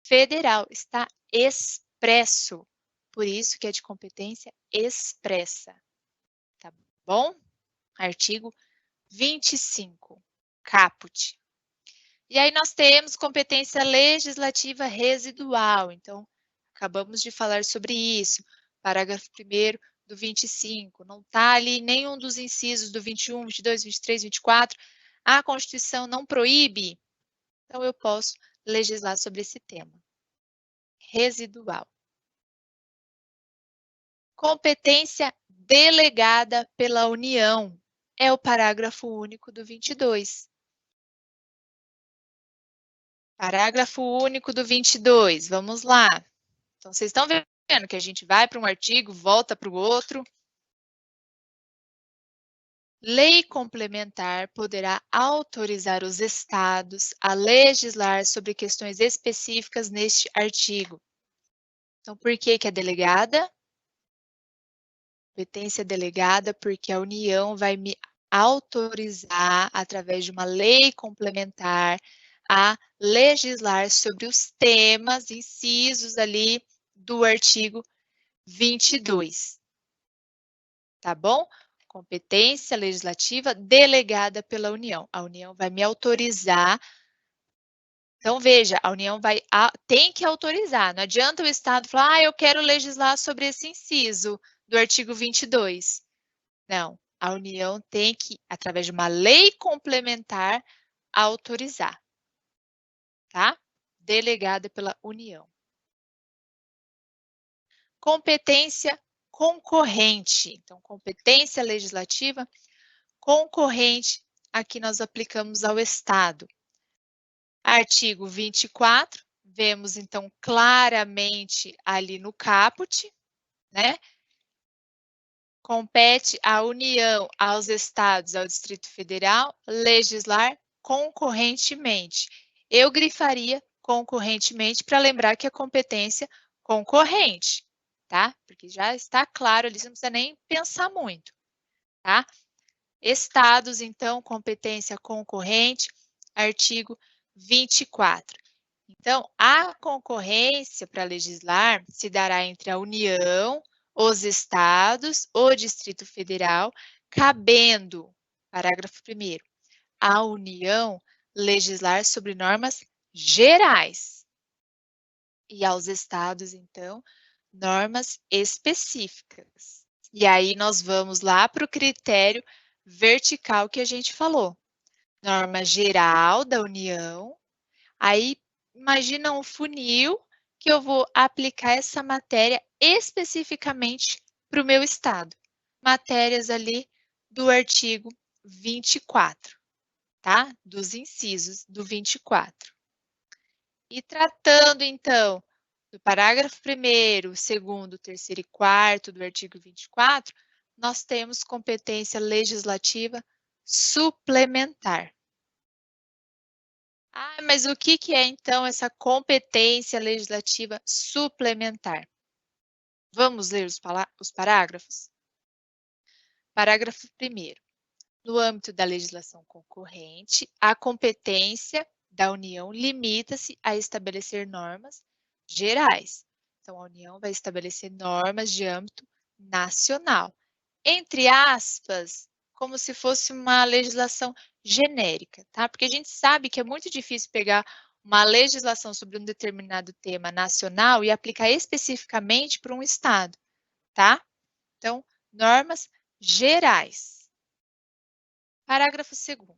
Federal. Está expresso. Por isso que é de competência expressa. Tá bom? Artigo 25, caput. E aí nós temos competência legislativa residual. Então, acabamos de falar sobre isso. Parágrafo 1º do 25. Não está ali nenhum dos incisos do 21, 22, 23, 24. A Constituição não proíbe. Então, eu posso legislar sobre esse tema. Residual. Competência delegada pela União. É o parágrafo único do 22. Parágrafo único do 22. Vamos lá. Então, vocês estão vendo que a gente vai para um artigo, volta para o outro. Lei complementar poderá autorizar os estados a legislar sobre questões específicas neste artigo. Então, por que é delegada? Competência delegada porque a União vai me autorizar, através de uma lei complementar, a legislar sobre os temas, incisos ali do artigo 22. Tá bom? Competência legislativa delegada pela União. A União vai me autorizar. Então, veja, a União tem que autorizar. Não adianta o Estado falar, eu quero legislar sobre esse inciso do artigo 22. Não, a União tem que, através de uma lei complementar, autorizar. Tá? Delegada pela União. Competência concorrente. Então, competência legislativa concorrente, aqui nós aplicamos ao Estado. Artigo 24, vemos então claramente ali no caput, né? Compete à União, aos Estados, ao Distrito Federal, legislar concorrentemente. Eu grifaria concorrentemente para lembrar que é competência concorrente, tá? Porque já está claro ali, você não precisa nem pensar muito, tá? Estados, então, competência concorrente, artigo 24. Então, a concorrência para legislar se dará entre a União, os estados, o Distrito Federal, cabendo, parágrafo 1º, à União legislar sobre normas gerais e aos estados, então, normas específicas. E aí nós vamos lá para o critério vertical que a gente falou. Norma geral da União. Aí, imagina um funil que eu vou aplicar essa matéria especificamente para o meu estado. Matérias ali do artigo 24, tá? Dos incisos do 24. E tratando, então, do parágrafo 1º, 2º, 3º e 4º do artigo 24, nós temos competência legislativa suplementar. Ah, mas o que é, então, essa competência legislativa suplementar? Vamos ler os parágrafos? Parágrafo 1º. No âmbito da legislação concorrente, a competência da União limita-se a estabelecer normas gerais. Então, a União vai estabelecer normas de âmbito nacional. Entre aspas, como se fosse uma legislação genérica, tá? Porque a gente sabe que é muito difícil pegar uma legislação sobre um determinado tema nacional e aplicar especificamente para um estado, tá? Então, normas gerais. Parágrafo 2º.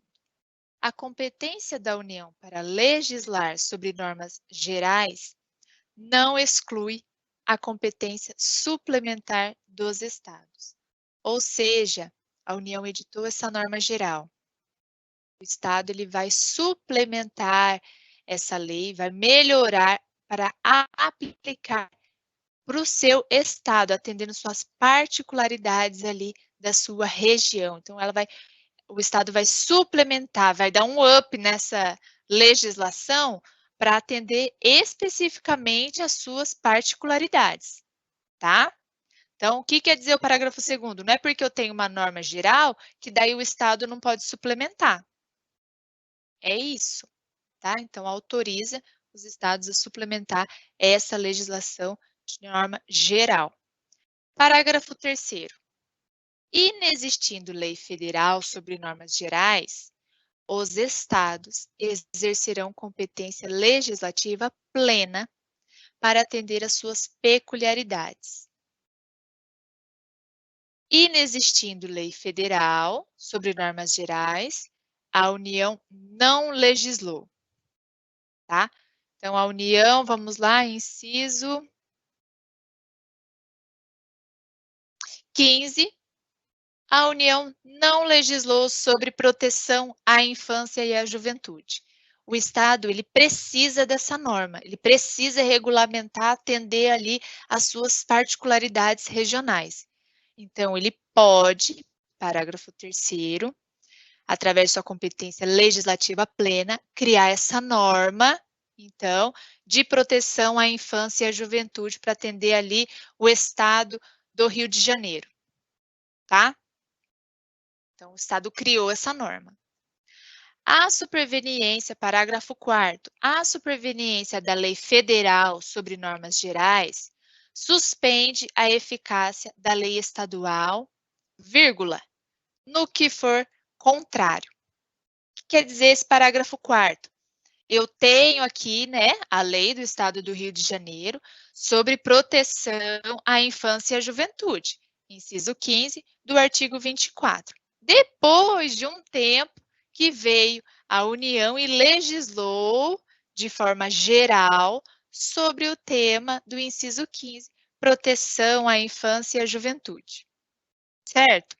A competência da União para legislar sobre normas gerais não exclui a competência suplementar dos estados. Ou seja, a União editou essa norma geral. O Estado ele vai suplementar essa lei, vai melhorar para aplicar para o seu estado, atendendo suas particularidades ali da sua região. Então, o Estado vai suplementar, vai dar um up nessa legislação para atender especificamente as suas particularidades, tá? Então, o que quer dizer o parágrafo 2º? Não é porque eu tenho uma norma geral que daí o Estado não pode suplementar. É isso, tá? Então, autoriza os estados a suplementar essa legislação de norma geral. Parágrafo 3º. Inexistindo lei federal sobre normas gerais, os estados exercerão competência legislativa plena para atender às suas peculiaridades. Inexistindo lei federal sobre normas gerais, a União não legislou, tá? Então, a União, vamos lá, inciso 15. A União não legislou sobre proteção à infância e à juventude. O Estado, ele precisa dessa norma, ele precisa regulamentar, atender ali às suas particularidades regionais. Então, ele pode, parágrafo 3º, através de sua competência legislativa plena, criar essa norma, então, de proteção à infância e à juventude para atender ali o Estado do Rio de Janeiro, tá? Então, o Estado criou essa norma. A superveniência, parágrafo 4º, a superveniência da lei federal sobre normas gerais suspende a eficácia da lei estadual, vírgula, no que for contrário. O que quer dizer esse parágrafo 4º? Eu tenho aqui, né, a lei do Estado do Rio de Janeiro sobre proteção à infância e à juventude, inciso 15 do artigo 24. Depois de um tempo que veio a União e legislou de forma geral sobre o tema do inciso 15, proteção à infância e à juventude. Certo?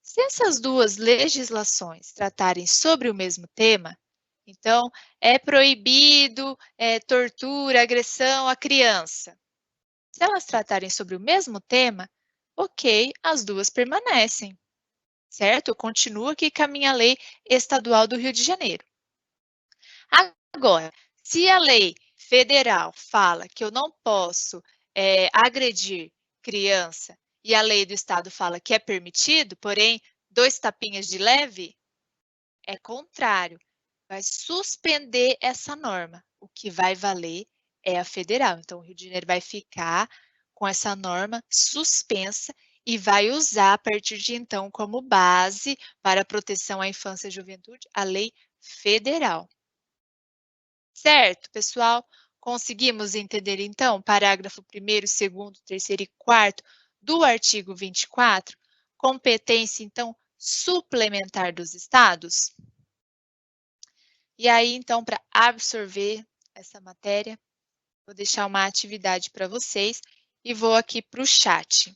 Se essas duas legislações tratarem sobre o mesmo tema, então é proibido tortura, agressão à criança. Se elas tratarem sobre o mesmo tema, ok, as duas permanecem, certo? Eu continuo aqui com a minha lei estadual do Rio de Janeiro. Agora, se a lei federal fala que eu não posso agredir criança e a lei do estado fala que é permitido, porém, 2 tapinhas de leve, é contrário. Vai suspender essa norma. O que vai valer é a federal. Então, o Rio de Janeiro vai ficar com essa norma suspensa e vai usar, a partir de então, como base para a proteção à infância e juventude, a lei federal. Certo, pessoal? Conseguimos entender, então, parágrafo 1º, 2º, 3º e 4º do artigo 24? Competência, então, suplementar dos estados? E aí, então, para absorver essa matéria, vou deixar uma atividade para vocês e vou aqui para o chat.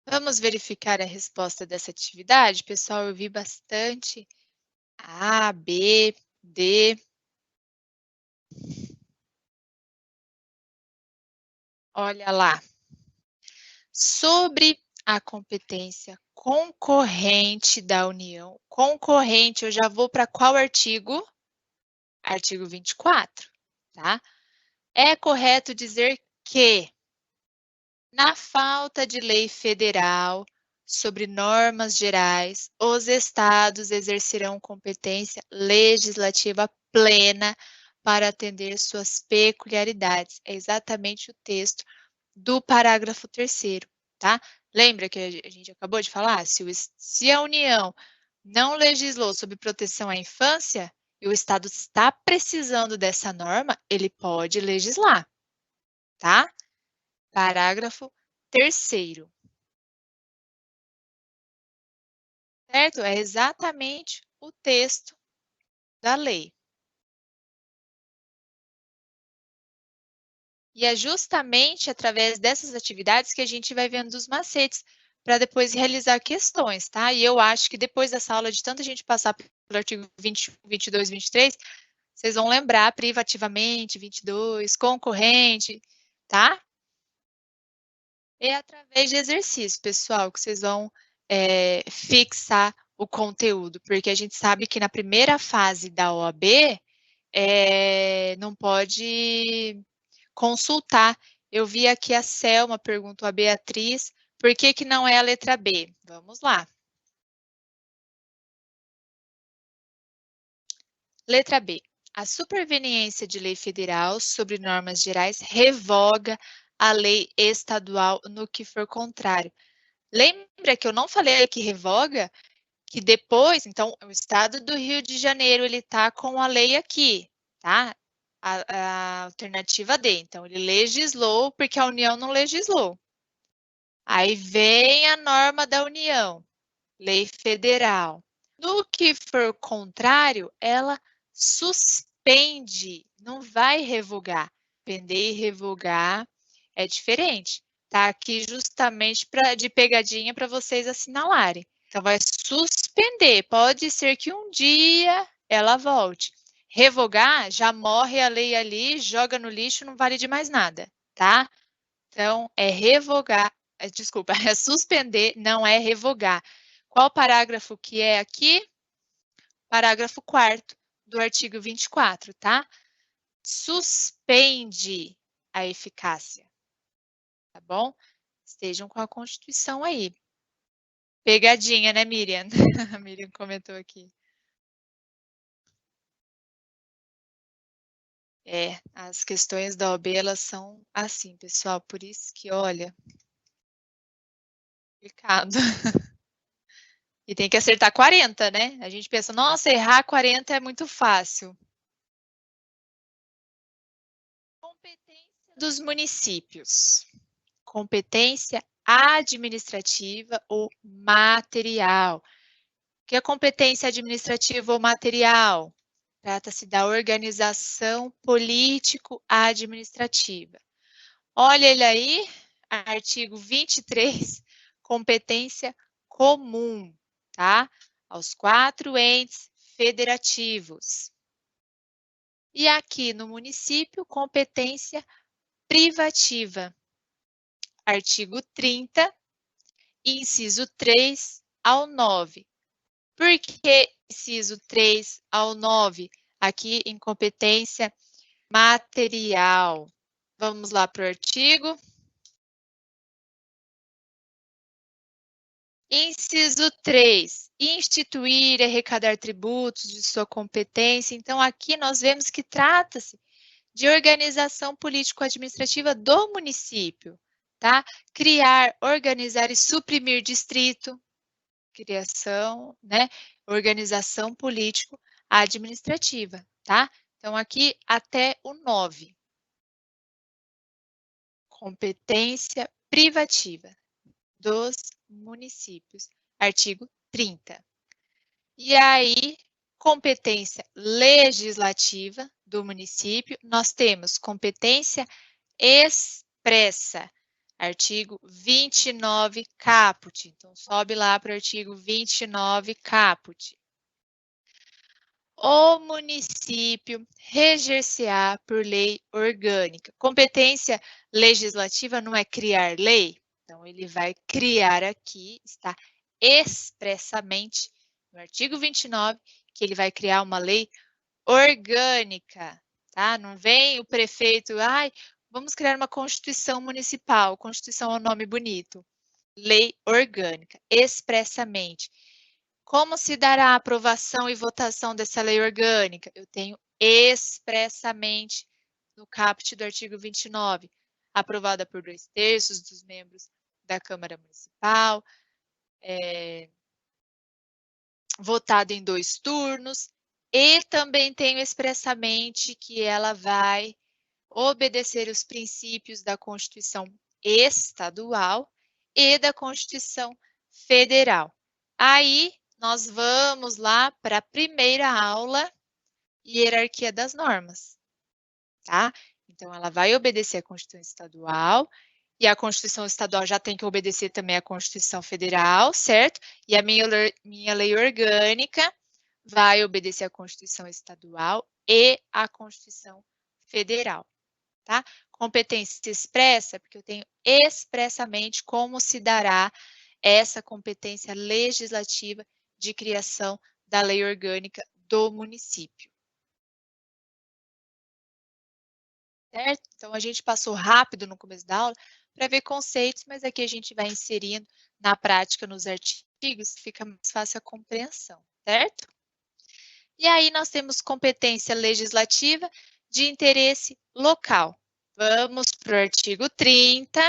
Vamos verificar a resposta dessa atividade? Pessoal, eu vi bastante A, B, D. Olha lá. Sobre a competência concorrente da União. Concorrente, eu já vou para qual artigo? Artigo 24, tá? É correto dizer que, na falta de lei federal sobre normas gerais, os estados exercerão competência legislativa plena para atender suas peculiaridades. É exatamente o texto do parágrafo 3º, tá? Lembra que a gente acabou de falar? Se a União não legislou sobre proteção à infância e o Estado está precisando dessa norma, ele pode legislar, tá? Parágrafo 3º. Certo? É exatamente o texto da lei. E é justamente através dessas atividades que a gente vai vendo os macetes para depois realizar questões, tá? E eu acho que depois dessa aula de tanta gente passar pelo artigo 20, 22, 23, vocês vão lembrar privativamente, 22, concorrente, tá? É através de exercício, pessoal, que vocês vão fixar o conteúdo, porque a gente sabe que na primeira fase da OAB não pode consultar. Eu vi aqui a Selma perguntou a Beatriz, por que que não é a letra B? Vamos lá. Letra B. A superveniência de lei federal sobre normas gerais revoga a lei estadual no que for contrário. Lembra que eu não falei que revoga? Que depois, então, o estado do Rio de Janeiro, ele está com a lei aqui, tá? A alternativa D. Então, ele legislou porque a União não legislou. Aí vem a norma da União, lei federal. No que for contrário, ela suspende, não vai revogar. Suspender e revogar é diferente. Tá aqui justamente de pegadinha para vocês assinalarem. Então, vai suspender. Pode ser que um dia ela volte. Revogar, já morre a lei ali, joga no lixo, não vale de mais nada, tá? Então, é revogar, desculpa, é suspender, não é revogar. Qual parágrafo que é aqui? Parágrafo 4º do artigo 24, tá? Suspende a eficácia, tá bom? Estejam com a Constituição aí. Pegadinha, né, Miriam? A Miriam comentou aqui. As questões da OAB, elas são assim, pessoal, por isso que, olha, complicado. E tem que acertar 40, né? A gente pensa, nossa, errar 40 é muito fácil. Competência dos municípios. Competência administrativa ou material. O que é competência administrativa ou material? Trata-se da organização político-administrativa. Olha ele aí, artigo 23, competência comum, tá? Aos 4 entes federativos. E aqui no município, competência privativa. Artigo 30, inciso 3 ao 9. Por que inciso 3 ao 9? Aqui em competência material. Vamos lá para o artigo. Inciso 3, instituir e arrecadar tributos de sua competência. Então, aqui nós vemos que trata-se de organização político-administrativa do município, tá? Criar, organizar e suprimir distrito, criação, né? Organização político-administrativa, tá? Então, aqui até o 9. Competência privativa dos municípios. Artigo 30. E aí, competência legislativa do município, nós temos competência expressa. Artigo 29, caput. Então, sobe lá para o artigo 29, caput. O município reger-se-á por lei orgânica. Competência legislativa não é criar lei? Então, ele vai criar aqui, está expressamente no artigo 29, que ele vai criar uma lei orgânica, tá? Não vem o prefeito, ai, vamos criar uma Constituição Municipal. Constituição é um nome bonito. Lei orgânica, expressamente. Como se dará a aprovação e votação dessa lei orgânica? Eu tenho expressamente no caput do artigo 29, aprovada por 2/3 dos membros da Câmara Municipal, votada em 2 turnos, e também tenho expressamente que ela vai obedecer os princípios da Constituição Estadual e da Constituição Federal. Aí, nós vamos lá para a primeira aula, hierarquia das normas, tá? Então, ela vai obedecer a Constituição Estadual, e a Constituição Estadual já tem que obedecer também a Constituição Federal, certo? E a minha lei orgânica vai obedecer a Constituição Estadual e a Constituição Federal, tá? Competência expressa, porque eu tenho expressamente como se dará essa competência legislativa de criação da lei orgânica do município. Certo? Então, a gente passou rápido no começo da aula para ver conceitos, mas aqui a gente vai inserindo na prática nos artigos, fica mais fácil a compreensão, certo? E aí nós temos competência legislativa de interesse local. Vamos para o artigo 30,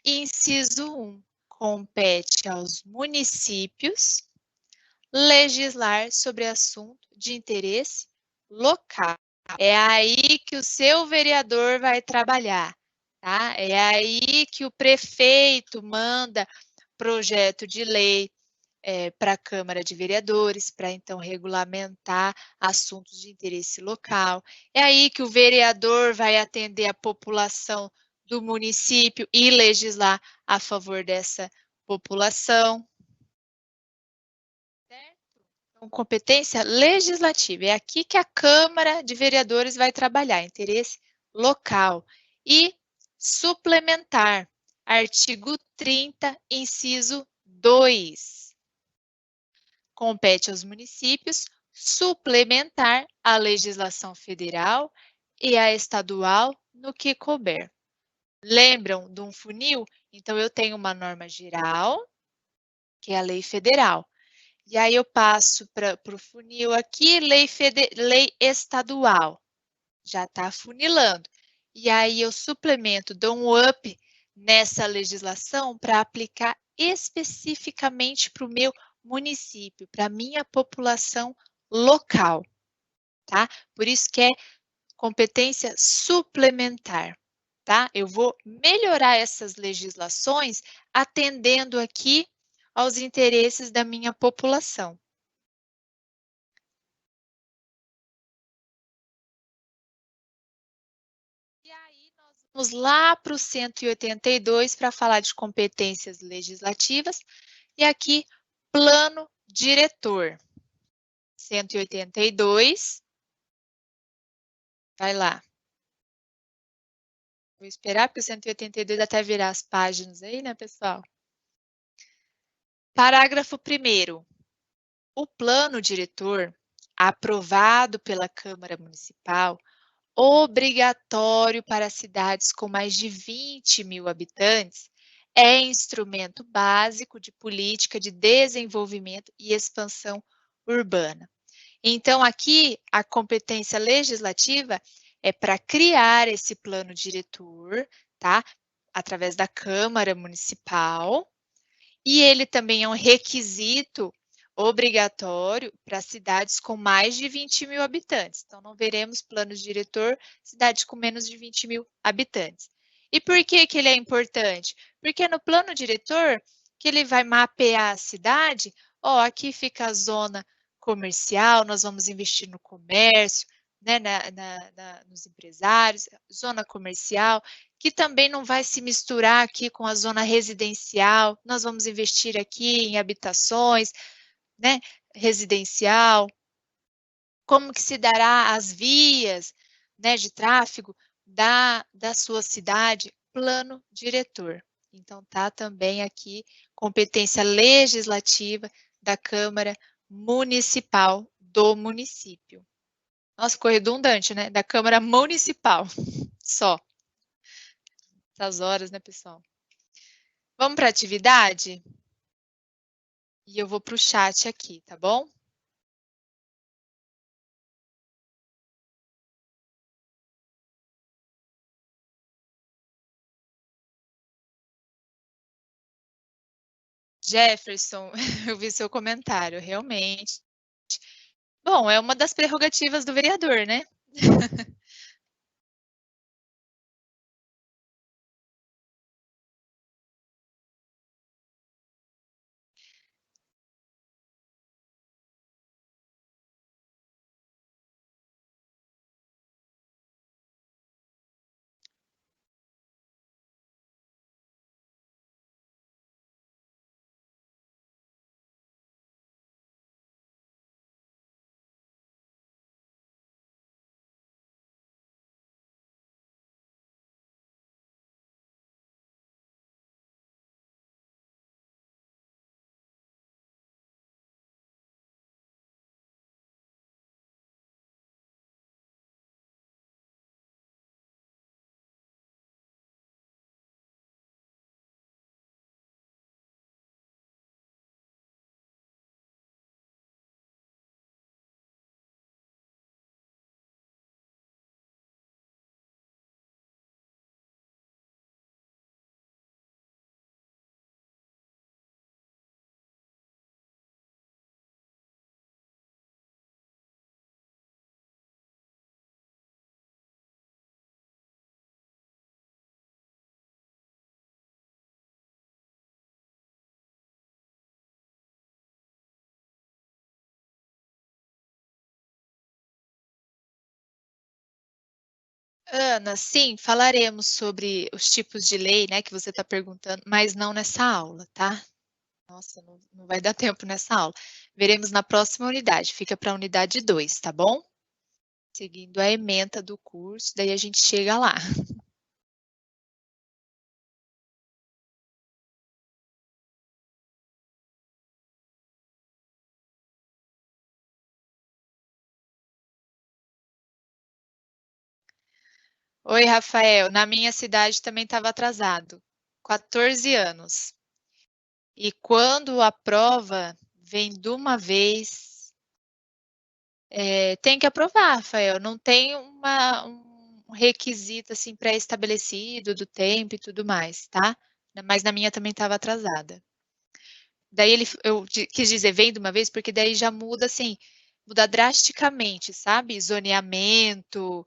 inciso 1. Compete aos municípios legislar sobre assunto de interesse local. É aí que o seu vereador vai trabalhar, tá? É aí que o prefeito manda projeto de lei para a Câmara de Vereadores, para então regulamentar assuntos de interesse local. É aí que o vereador vai atender a população do município e legislar a favor dessa população. Então, competência legislativa. É aqui que a Câmara de Vereadores vai trabalhar, interesse local. E suplementar, artigo 30, inciso 2. Compete aos municípios suplementar a legislação federal e a estadual no que couber. Lembram de um funil? Então, eu tenho uma norma geral, que é a lei federal. E aí eu passo para o funil aqui, lei estadual. Já está funilando. E aí eu suplemento, dou um up nessa legislação para aplicar especificamente para o meu município, para a minha população local, tá? Por isso que é competência suplementar, tá? Eu vou melhorar essas legislações atendendo aqui aos interesses da minha população. E aí nós vamos lá para o 182 para falar de competências legislativas. E aqui, plano diretor. 182. Vai lá. Vou esperar, porque o 182 até virar as páginas aí, né, pessoal? Parágrafo 1º. O plano diretor, aprovado pela Câmara Municipal, obrigatório para cidades com mais de 20 mil habitantes, é instrumento básico de política de desenvolvimento e expansão urbana. Então, aqui, a competência legislativa é para criar esse plano diretor, tá? Através da Câmara Municipal, e ele também é um requisito obrigatório para cidades com mais de 20 mil habitantes. Então, não veremos plano diretor cidades com menos de 20 mil habitantes. E por que que ele é importante? Porque no plano diretor, que ele vai mapear a cidade, ó, aqui fica a zona comercial, nós vamos investir no comércio, né, nos empresários, zona comercial, que também não vai se misturar aqui com a zona residencial. Nós vamos investir aqui em habitações, né, residencial. Como que se dará as vias, né, de tráfego da sua cidade? Plano diretor. Então, tá também aqui competência legislativa da Câmara Municipal do município. Nossa, ficou redundante, né? Da Câmara Municipal, só. Essas horas, né, pessoal? Vamos para a atividade? E eu vou para o chat aqui, tá bom? Jefferson, eu vi seu comentário, realmente. Bom, é uma das prerrogativas do vereador, né? Ana, sim, falaremos sobre os tipos de lei, né, que você está perguntando, mas não nessa aula, tá? Nossa, não vai dar tempo nessa aula. Veremos na próxima unidade, fica para a unidade 2, tá bom? Seguindo a ementa do curso, daí a gente chega lá. Oi, Rafael, na minha cidade também estava atrasado, 14 anos. E quando a prova vem de uma vez, tem que aprovar, Rafael. Não tem um requisito assim pré-estabelecido do tempo e tudo mais, tá? Mas na minha também estava atrasada. Daí eu quis dizer vem de uma vez, porque daí já muda assim, muda drasticamente, sabe? Zoneamento,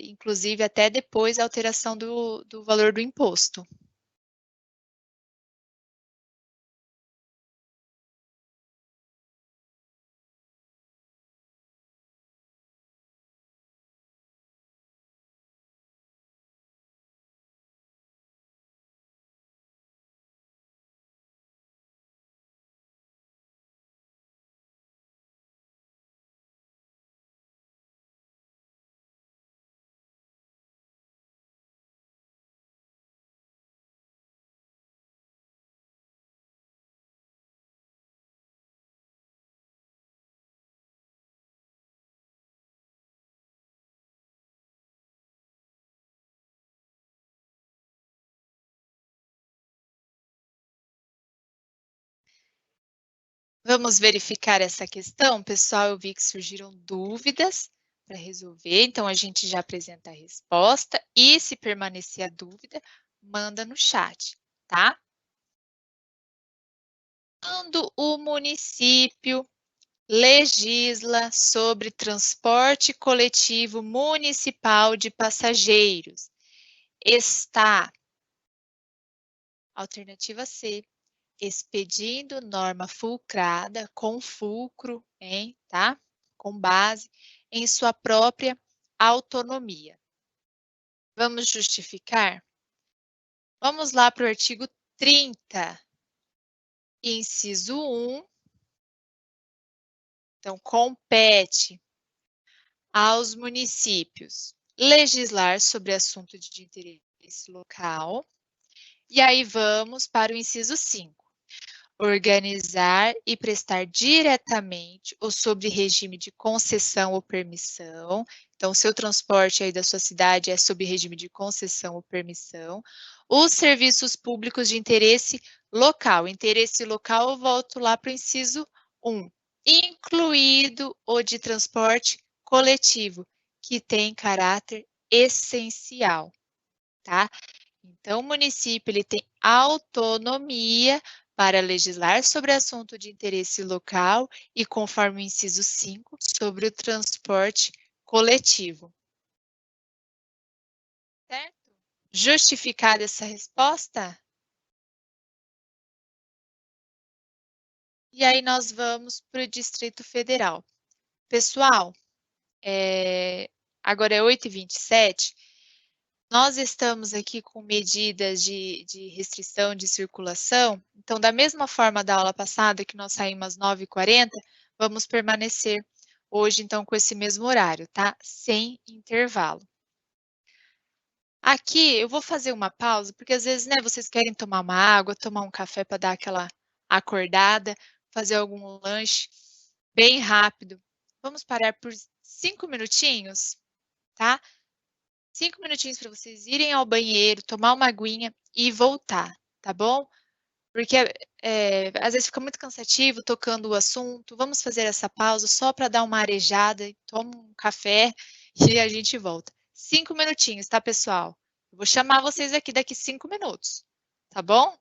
inclusive até depois a alteração do valor do imposto. Vamos verificar essa questão, pessoal. Eu vi que surgiram dúvidas para resolver, então a gente já apresenta a resposta e se permanecer a dúvida, manda no chat, tá? Quando o município legisla sobre transporte coletivo municipal de passageiros, está, alternativa C, expedindo norma fulcrada com fulcro em, tá? Com base em sua própria autonomia. Vamos justificar? Vamos lá para o artigo 30, inciso 1. Então, compete aos municípios legislar sobre assunto de interesse local. E aí vamos para o inciso 5. Organizar e prestar diretamente ou sobre regime de concessão ou permissão. Então, seu transporte aí da sua cidade é sob regime de concessão ou permissão. Os serviços públicos de interesse local. Interesse local, eu volto lá para o inciso 1. Incluído o de transporte coletivo, que tem caráter essencial, tá? Então, o município ele tem autonomia para legislar sobre assunto de interesse local e, conforme o inciso 5, sobre o transporte coletivo. Certo? Justificada essa resposta? E aí nós vamos para o Distrito Federal. Pessoal, agora é 8h27. Nós estamos aqui com medidas de restrição de circulação, então, da mesma forma da aula passada, que nós saímos às 9h40, vamos permanecer hoje, então, com esse mesmo horário, tá? Sem intervalo. Aqui eu vou fazer uma pausa, porque às vezes, né, vocês querem tomar uma água, tomar um café para dar aquela acordada, fazer algum lanche bem rápido. Vamos parar por 5 minutinhos, tá? 5 minutinhos para vocês irem ao banheiro, tomar uma aguinha e voltar, tá bom? Porque às vezes fica muito cansativo tocando o assunto. Vamos fazer essa pausa só para dar uma arejada, toma um café e a gente volta. 5 minutinhos, tá, pessoal? Eu vou chamar vocês aqui daqui 5 minutos, tá bom?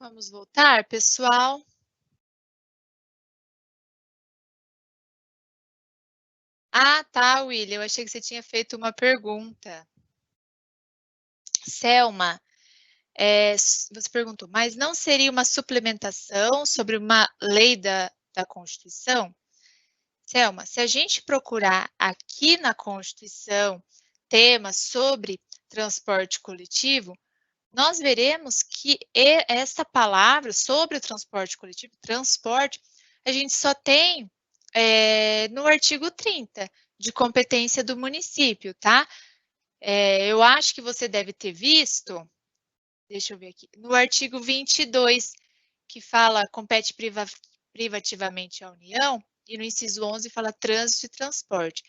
Vamos voltar, pessoal? Ah, tá, William, eu achei que você tinha feito uma pergunta. Selma, você perguntou, mas não seria uma suplementação sobre uma lei da Constituição? Selma, se a gente procurar aqui na Constituição temas sobre transporte coletivo, nós veremos que essa palavra sobre o transporte coletivo, transporte, a gente só tem no artigo 30, de competência do município, tá? Eu acho que você deve ter visto, deixa eu ver aqui, no artigo 22, que fala compete privativamente à União, e no inciso 11 fala trânsito e transporte.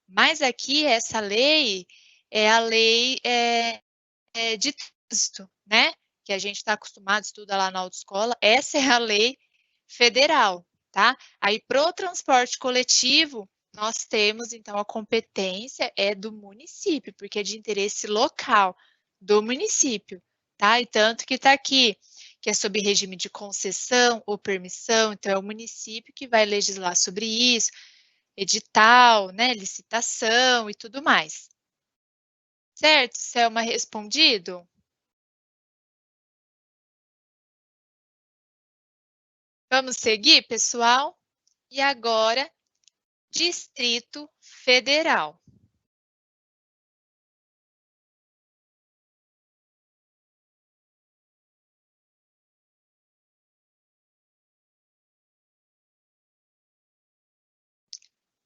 Mas aqui essa lei é a lei de trânsito, né? Que a gente está acostumado a estudar lá na autoescola. Essa é a lei federal, tá? Aí, para o transporte coletivo, nós temos, então, a competência é do município, porque é de interesse local do município, tá? E tanto que está aqui, que é sob regime de concessão ou permissão, então é o município que vai legislar sobre isso, edital, né, licitação e tudo mais. Certo, Selma, respondido? Vamos seguir, pessoal? E agora, Distrito Federal.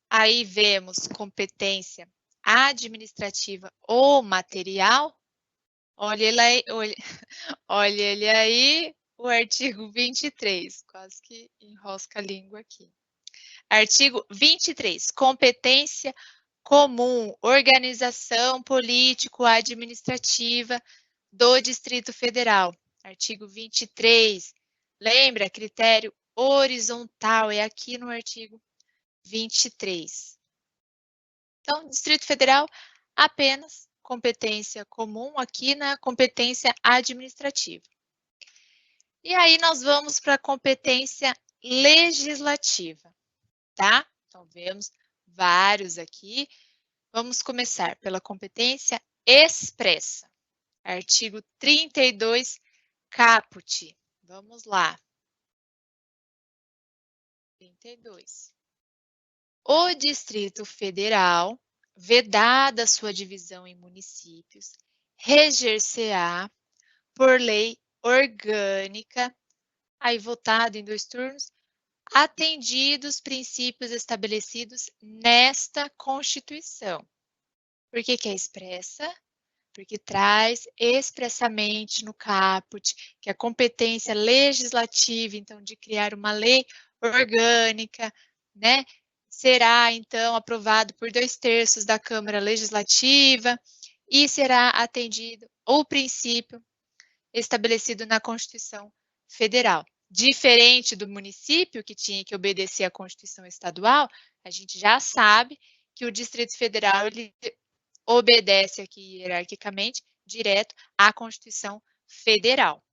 Aí vemos competência administrativa ou material. Olha ele aí, olha ele aí, o artigo 23. Quase que enrosca a língua aqui. Artigo 23. Competência comum, organização político-administrativa do Distrito Federal. Artigo 23. Lembra, critério horizontal, é aqui no artigo 23. Então, Distrito Federal, apenas competência comum aqui na competência administrativa. E aí nós vamos para a competência legislativa, tá? Então, vemos vários aqui. Vamos começar pela competência expressa. Artigo 32, caput. Vamos lá. 32. O Distrito Federal, vedada sua divisão em municípios, reger-se-á por lei orgânica, aí votado em 2 turnos, atendidos os princípios estabelecidos nesta Constituição. Por que é expressa? Porque traz expressamente no caput que a competência legislativa, então, de criar uma lei orgânica, né, será, então, aprovado por 2/3 da Câmara Legislativa e será atendido o princípio estabelecido na Constituição Federal. Diferente do município, que tinha que obedecer à Constituição Estadual, a gente já sabe que o Distrito Federal ele obedece aqui hierarquicamente direto à Constituição Federal.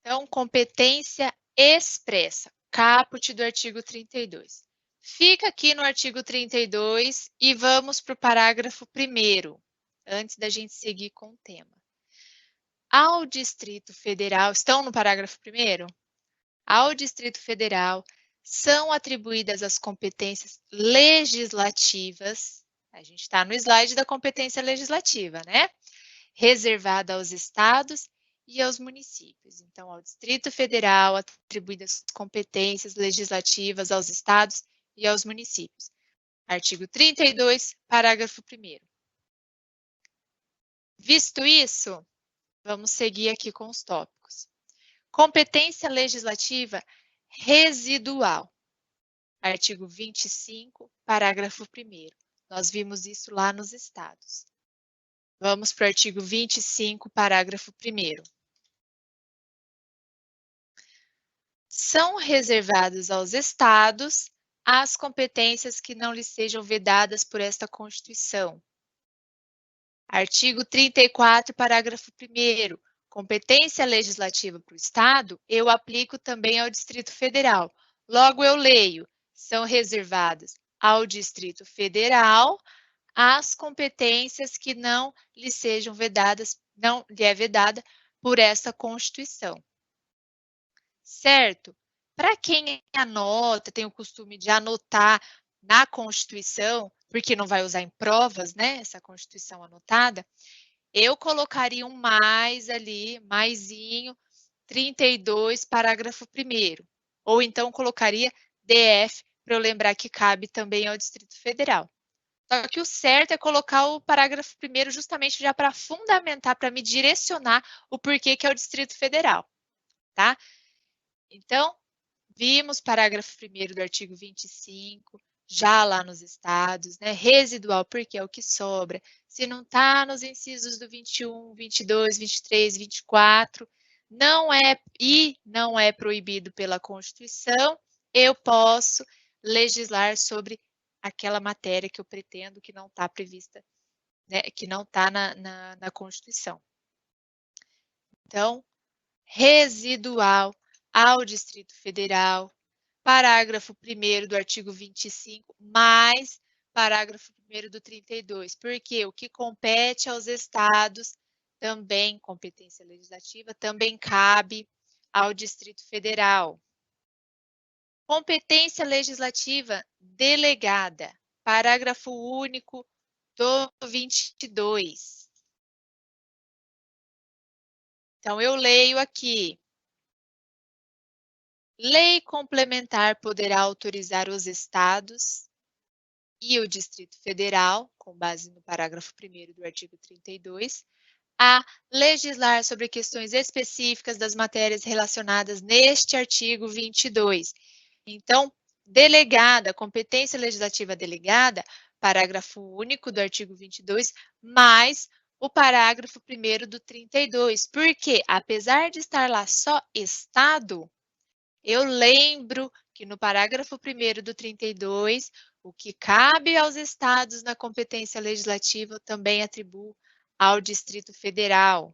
Então, competência expressa, caput do artigo 32. Fica aqui no artigo 32 e vamos para o parágrafo 1º, antes da gente seguir com o tema. Ao Distrito Federal, estão no parágrafo 1º? Ao Distrito Federal são atribuídas as competências legislativas. A gente está no slide da competência legislativa, né? Reservada aos estados e aos municípios. Então, ao Distrito Federal, atribuídas competências legislativas aos estados e aos municípios. Artigo 32, parágrafo 1º. Visto isso, vamos seguir aqui com os tópicos. Competência legislativa residual. Artigo 25, parágrafo 1º. Nós vimos isso lá nos estados. Vamos para o artigo 25, parágrafo 1º. São reservados aos estados as competências que não lhes sejam vedadas por esta Constituição. Artigo 34, parágrafo 1º. competência legislativa para o Estado, eu aplico também ao Distrito Federal. Logo, eu leio, são reservadas ao Distrito Federal as competências que não lhe sejam vedadas, não lhe é vedada por essa Constituição. Certo? Para quem anota, tem o costume de anotar na Constituição, porque não vai usar em provas, né, essa Constituição anotada, eu colocaria um mais ali, maisinho, 32, parágrafo 1º. Ou então colocaria DF, para eu lembrar que cabe também ao Distrito Federal. Só que o certo é colocar o parágrafo 1º justamente já para fundamentar, para me direcionar o porquê que é o Distrito Federal, tá? Então, vimos parágrafo 1º do artigo 25, já lá nos estados, né? Residual, porque é o que sobra. Se não está nos incisos do 21, 22, 23, 24, não é proibido pela Constituição, eu posso legislar sobre aquela matéria que eu pretendo que não está prevista, né? Que não está na Constituição. Então, residual ao Distrito Federal, parágrafo 1º do artigo 25, mais parágrafo 1º do 32, porque o que compete aos estados, também competência legislativa, também cabe ao Distrito Federal. Competência legislativa delegada, parágrafo único do 22. Então, eu leio aqui. Lei complementar poderá autorizar os estados e o Distrito Federal, com base no parágrafo 1º do artigo 32, a legislar sobre questões específicas das matérias relacionadas neste artigo 22. Então, delegada, competência legislativa delegada, parágrafo único do artigo 22, mais o parágrafo 1º do 32. Porque, apesar de estar lá só Estado, eu lembro que no parágrafo 1º do 32, o que cabe aos estados na competência legislativa eu também atribuo ao Distrito Federal.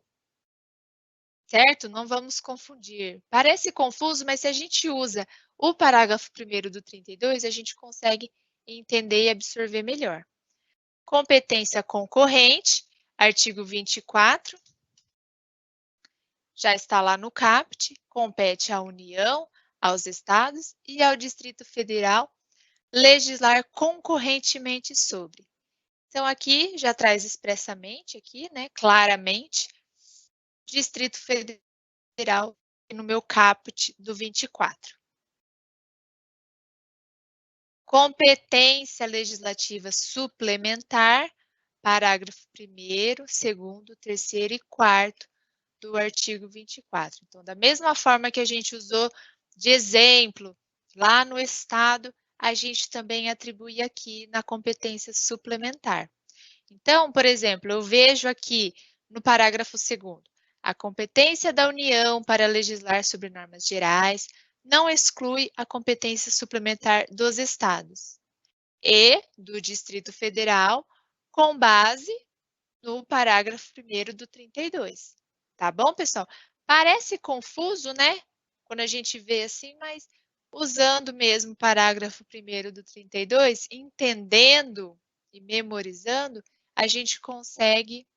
Certo? Não vamos confundir. Parece confuso, mas se a gente usa o parágrafo 1º do 32, a gente consegue entender e absorver melhor. Competência concorrente, artigo 24, já está lá no caput, compete à União, aos estados e ao Distrito Federal legislar concorrentemente sobre. Então, aqui já traz expressamente, aqui, né, claramente, Distrito Federal no meu caput do 24. Competência legislativa suplementar, parágrafo 1º, 2º, 3º e 4º do artigo 24. Então, da mesma forma que a gente usou de exemplo lá no Estado, a gente também atribui aqui na competência suplementar. Então, por exemplo, eu vejo aqui no parágrafo 2º, a competência da União para legislar sobre normas gerais não exclui a competência suplementar dos estados e do Distrito Federal, com base no parágrafo 1º do 32. Tá bom, pessoal? Parece confuso, né? Quando a gente vê assim, mas usando mesmo o parágrafo 1º do 32, entendendo e memorizando, a gente consegue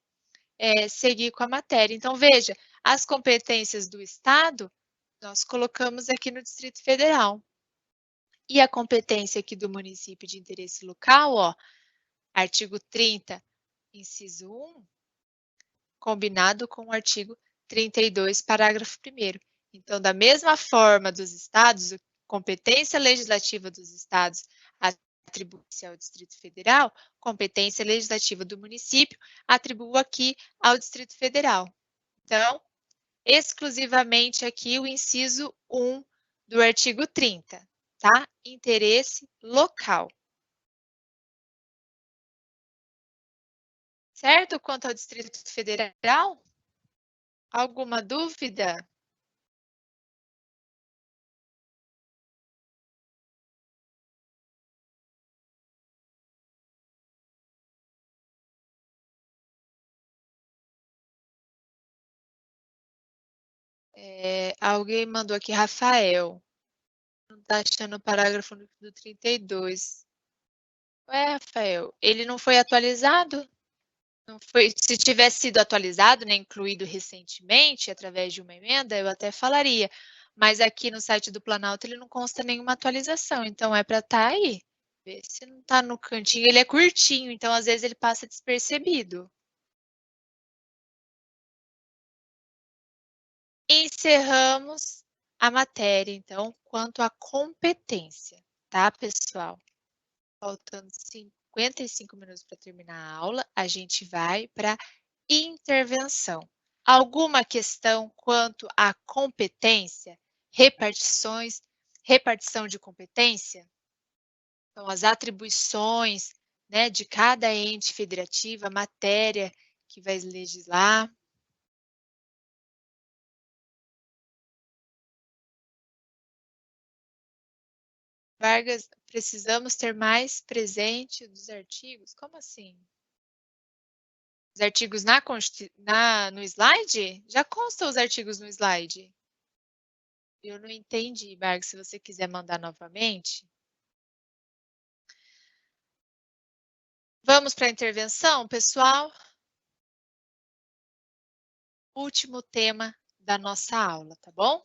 seguir com a matéria. Então, veja, as competências do Estado, nós colocamos aqui no Distrito Federal. E a competência aqui do município de interesse local, ó, artigo 30, inciso 1, combinado com o artigo 32, parágrafo 1º. Então, da mesma forma dos estados, a competência legislativa dos estados atribui-se ao Distrito Federal, competência legislativa do município atribui aqui ao Distrito Federal. Então, exclusivamente aqui o inciso 1 do artigo 30, tá? Interesse local. Certo? Quanto ao Distrito Federal? Alguma dúvida? Alguém mandou aqui, Rafael. Não está achando o parágrafo do 32. Ué, Rafael, ele não foi atualizado? Não foi, se tivesse sido atualizado, né, incluído recentemente, através de uma emenda, eu até falaria. Mas aqui no site do Planalto ele não consta nenhuma atualização, então é para estar aí. Vê se não está no cantinho, ele é curtinho, então às vezes ele passa despercebido. Encerramos a matéria, então, quanto à competência, tá, pessoal? Faltando 55 minutos para terminar a aula, a gente vai para intervenção. Alguma questão quanto à competência, repartição de competência? Então, as atribuições, né, de cada ente federativo, a matéria que vai legislar. Vargas, precisamos ter mais presente dos artigos? Como assim? Os artigos no slide? Já constam os artigos no slide. Eu não entendi, Vargas, se você quiser mandar novamente. Vamos para a intervenção, pessoal? Último tema da nossa aula, tá bom?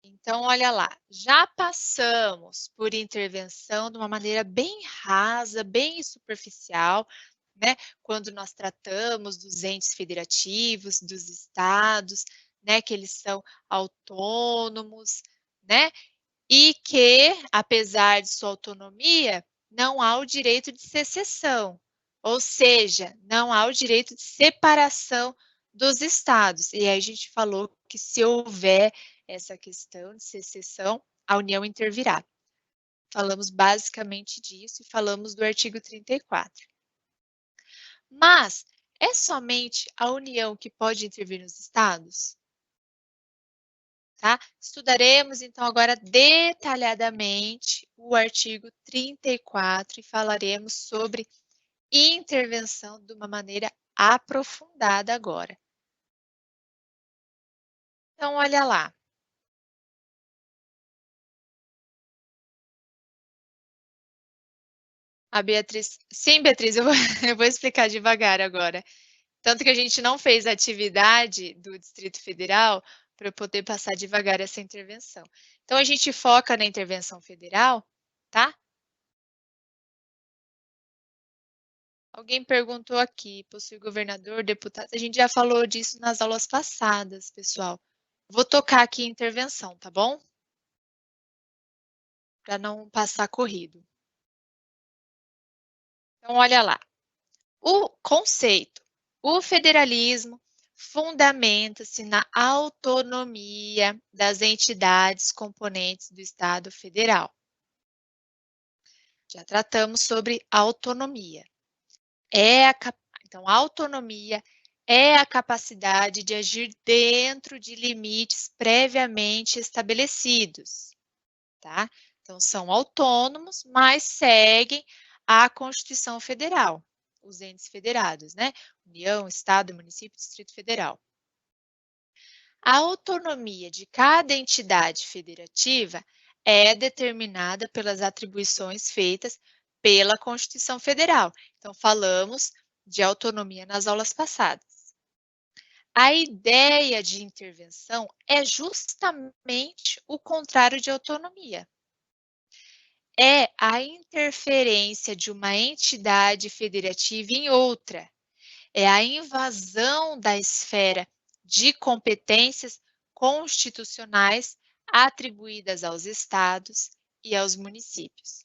Então, olha lá, já passamos por intervenção de uma maneira bem rasa, bem superficial, né? Quando nós tratamos dos entes federativos, dos estados, né? Que eles são autônomos, né? E que, apesar de sua autonomia, não há o direito de secessão, ou seja, não há o direito de separação dos estados. E aí a gente falou que se houver essa questão de secessão, a União intervirá. Falamos basicamente disso e falamos do artigo 34. Mas é somente a União que pode intervir nos estados? Tá? Estudaremos, então, agora detalhadamente o artigo 34 e falaremos sobre intervenção de uma maneira aprofundada agora. Então, olha lá. A Beatriz. Sim, Beatriz, eu vou explicar devagar agora. Tanto que a gente não fez a atividade do Distrito Federal para poder passar devagar essa intervenção. Então, a gente foca na intervenção federal, tá? Alguém perguntou aqui, possui governador, deputado. A gente já falou disso nas aulas passadas, pessoal. Vou tocar aqui intervenção, tá bom? Para não passar corrido. Então, olha lá. O conceito. O federalismo fundamenta-se na autonomia das entidades componentes do Estado Federal. Já tratamos sobre autonomia. Então, a autonomia é a capacidade de agir dentro de limites previamente estabelecidos, tá? Então, são autônomos, mas seguem a Constituição Federal, os entes federados, né? União, Estado, Município, Distrito Federal. A autonomia de cada entidade federativa é determinada pelas atribuições feitas pela Constituição Federal. Então, falamos de autonomia nas aulas passadas. A ideia de intervenção é justamente o contrário de autonomia. É a interferência de uma entidade federativa em outra. É a invasão da esfera de competências constitucionais atribuídas aos estados e aos municípios.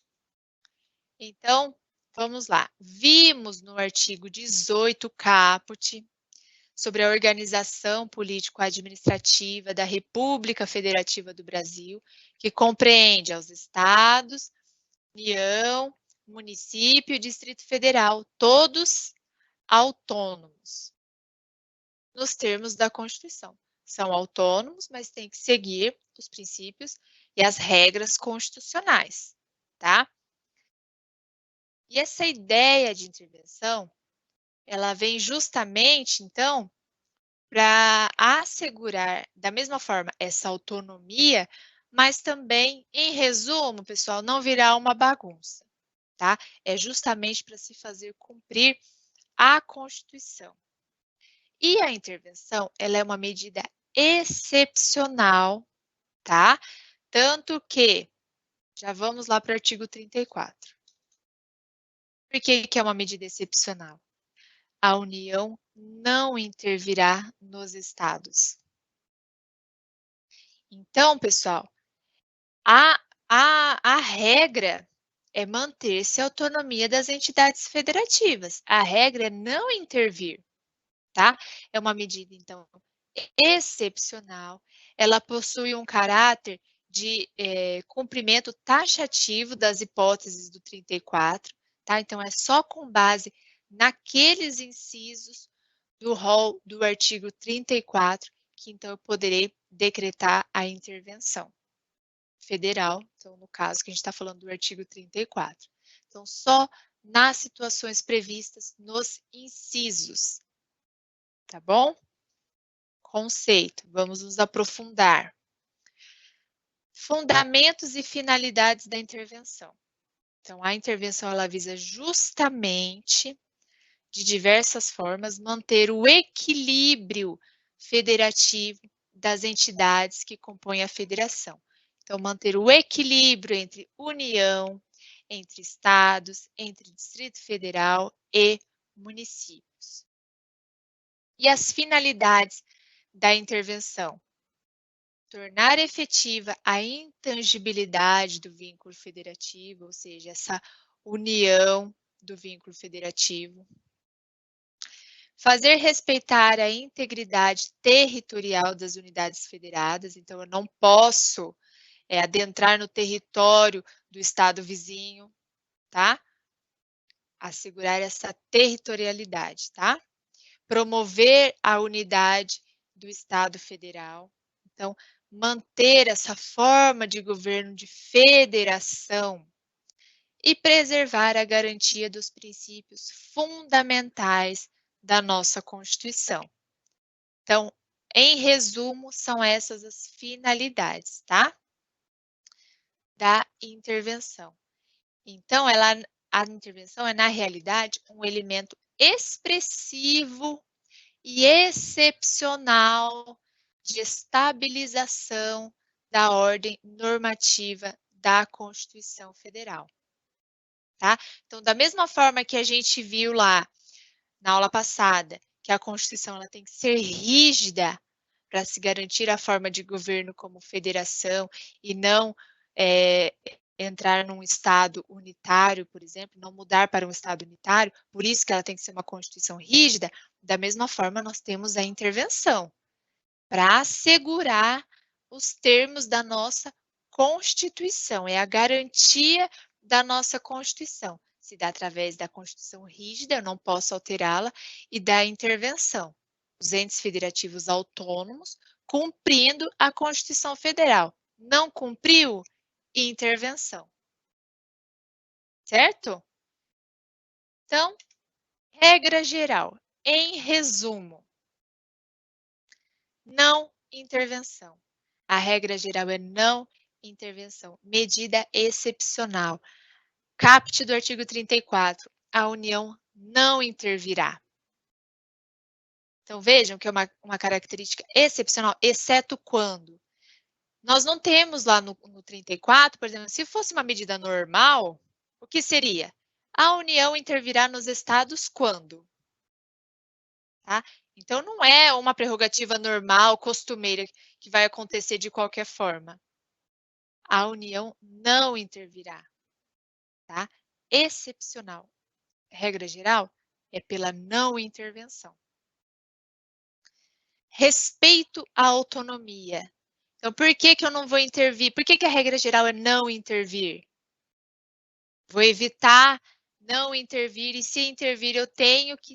Então, vamos lá. Vimos no artigo 18 caput sobre a organização político-administrativa da República Federativa do Brasil, que compreende aos estados, União, município e Distrito Federal, todos autônomos, nos termos da Constituição. São autônomos, mas têm que seguir os princípios e as regras constitucionais, tá? E essa ideia de intervenção ela vem justamente, então, para assegurar, da mesma forma, essa autonomia, mas também, em resumo, pessoal, não virar uma bagunça, tá? É justamente para se fazer cumprir a Constituição. E a intervenção, ela é uma medida excepcional, tá? Tanto que, já vamos lá para o artigo 34. Por que que é uma medida excepcional? A União não intervirá nos estados. Então, pessoal, a, a regra é manter-se a autonomia das entidades federativas. A regra é não intervir, tá? É uma medida, então, excepcional. Ela possui um caráter de cumprimento taxativo das hipóteses do 34, tá? Então, é só com base naqueles incisos do rol do artigo 34 que, então, eu poderei decretar a intervenção federal, então, no caso que a gente está falando do artigo 34. Então, só nas situações previstas nos incisos, tá bom? Conceito, vamos nos aprofundar. Fundamentos e finalidades da intervenção. Então, a intervenção ela visa justamente, de diversas formas, manter o equilíbrio federativo das entidades que compõem a federação. Então, manter o equilíbrio entre União, entre estados, entre Distrito Federal e municípios. E as finalidades da intervenção? Tornar efetiva a intangibilidade do vínculo federativo, ou seja, essa união do vínculo federativo. Fazer respeitar a integridade territorial das unidades federadas, então eu não posso adentrar no território do estado vizinho, tá? Assegurar essa territorialidade, tá? Promover a unidade do estado federal. Então, manter essa forma de governo de federação e preservar a garantia dos princípios fundamentais da nossa Constituição. Então, em resumo, são essas as finalidades, tá? Da intervenção. Então, a intervenção é, na realidade, um elemento expressivo e excepcional de estabilização da ordem normativa da Constituição Federal, tá? Então, da mesma forma que a gente viu lá na aula passada, que a Constituição ela tem que ser rígida para se garantir a forma de governo como federação e não entrar num Estado unitário, por exemplo, não mudar para um Estado unitário, por isso que ela tem que ser uma Constituição rígida, da mesma forma nós temos a intervenção para assegurar os termos da nossa Constituição, é a garantia da nossa Constituição. Se dá através da Constituição rígida, eu não posso alterá-la, e da intervenção. Os entes federativos autônomos cumprindo a Constituição Federal. Não cumpriu? Intervenção. Certo? Então, regra geral. Em resumo, não intervenção. A regra geral é não intervenção. Medida excepcional. Caput do artigo 34. A União não intervirá. Então, vejam que é uma característica excepcional, exceto quando. Nós não temos lá no 34, por exemplo, se fosse uma medida normal, o que seria? A União intervirá nos estados quando? Tá? Então, não é uma prerrogativa normal, costumeira, que vai acontecer de qualquer forma. A União não intervirá. Tá? Excepcional. Regra geral é pela não intervenção. Respeito à autonomia. Então, por que que eu não vou intervir? Por que que a regra geral é não intervir? Vou evitar não intervir, e se intervir, eu tenho que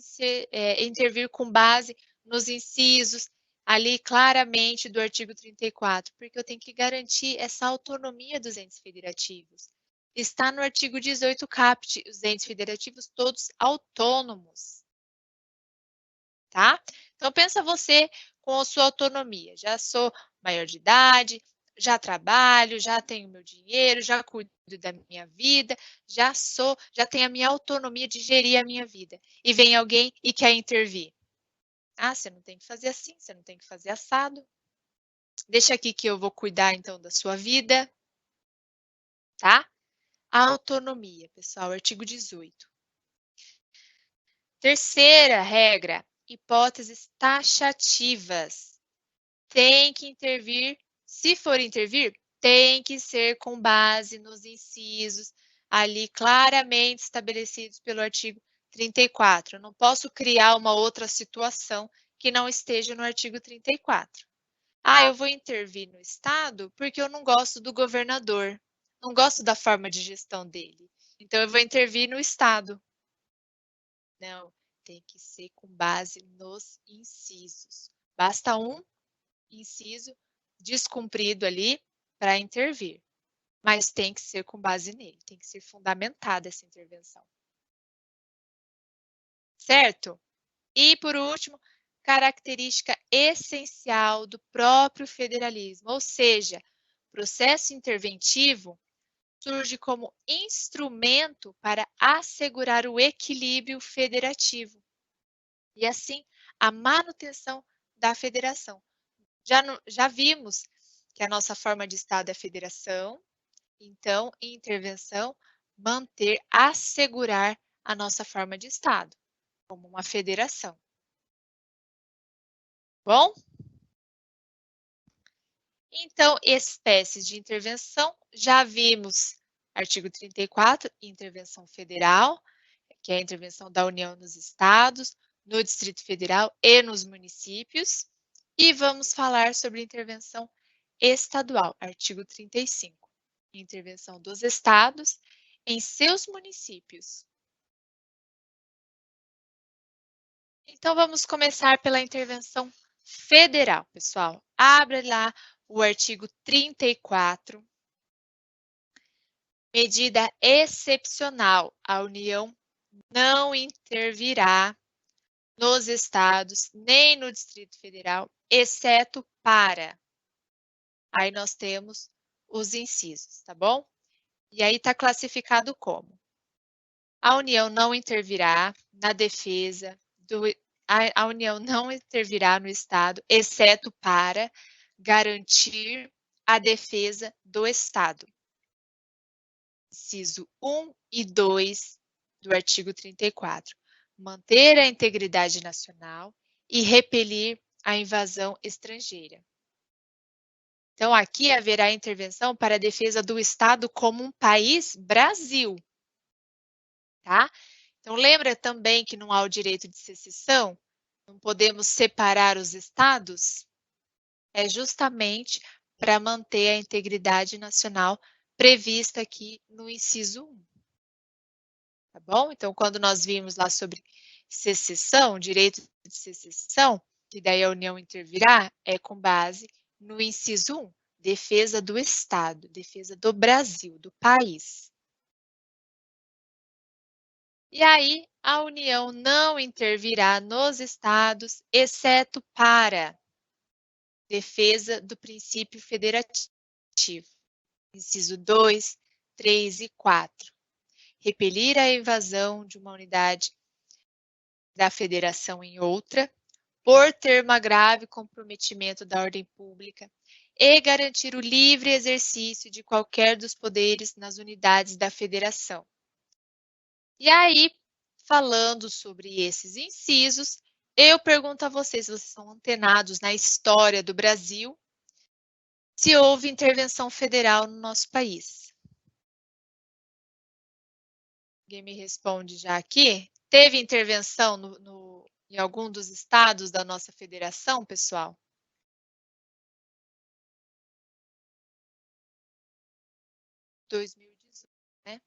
intervir com base nos incisos ali claramente do artigo 34, porque eu tenho que garantir essa autonomia dos entes federativos. Está no artigo 18 caput, os entes federativos todos autônomos. tá? Então, pensa você com a sua autonomia. Já sou maior de idade, já trabalho, já tenho meu dinheiro, já cuido da minha vida, já tenho a minha autonomia de gerir a minha vida. E vem alguém e quer intervir. Ah, você não tem que fazer assim, você não tem que fazer assado. Deixa aqui que eu vou cuidar, então, da sua vida, tá? A autonomia, pessoal, artigo 18. Terceira regra, hipóteses taxativas. Tem que intervir, se for intervir, tem que ser com base nos incisos ali claramente estabelecidos pelo artigo 34. Eu não posso criar uma outra situação que não esteja no artigo 34. Ah, eu vou intervir no Estado porque eu não gosto do governador, não gosto da forma de gestão dele. Então, eu vou intervir no Estado. Não, tem que ser com base nos incisos. Basta um inciso descumprido ali para intervir, mas tem que ser com base nele, tem que ser fundamentada essa intervenção. Certo? E, por último, característica essencial do próprio federalismo, ou seja, processo interventivo surge como instrumento para assegurar o equilíbrio federativo e, assim, a manutenção da federação. Já vimos que a nossa forma de Estado é federação, então, em intervenção, manter, assegurar a nossa forma de Estado, como uma federação. Bom? Então, espécies de intervenção, já vimos artigo 34, intervenção federal, que é a intervenção da União nos estados, no Distrito Federal e nos municípios. E vamos falar sobre intervenção estadual, artigo 35, intervenção dos estados em seus municípios. Então, vamos começar pela intervenção federal, pessoal. Abre lá o artigo 34. Medida excepcional. A União não intervirá nos estados nem no Distrito Federal, exceto para. Aí nós temos os incisos, tá bom? E aí está classificado como: a União não intervirá na defesa do. A União não intervirá no Estado, exceto para garantir a defesa do Estado. Inciso 1 e 2 do artigo 34. Manter a integridade nacional e repelir a invasão estrangeira. Então, aqui haverá intervenção para a defesa do Estado como um país Brasil. Tá? Então, lembra também que não há o direito de secessão? Não podemos separar os estados? É justamente para manter a integridade nacional prevista aqui no inciso 1. Tá bom? Então, quando nós vimos lá sobre secessão, direito de secessão, que daí a União intervirá, é com base no inciso 1, defesa do Estado, defesa do Brasil, do país. E aí, a União não intervirá nos estados, exceto para defesa do princípio federativo. Inciso 2, 3 e 4. Repelir a invasão de uma unidade da federação em outra, por termo grave comprometimento da ordem pública e garantir o livre exercício de qualquer dos poderes nas unidades da federação. E aí, falando sobre esses incisos, eu pergunto a vocês, vocês são antenados na história do Brasil, se houve intervenção federal no nosso país. Alguém me responde já aqui? Teve intervenção em algum dos estados da nossa federação, pessoal? Né?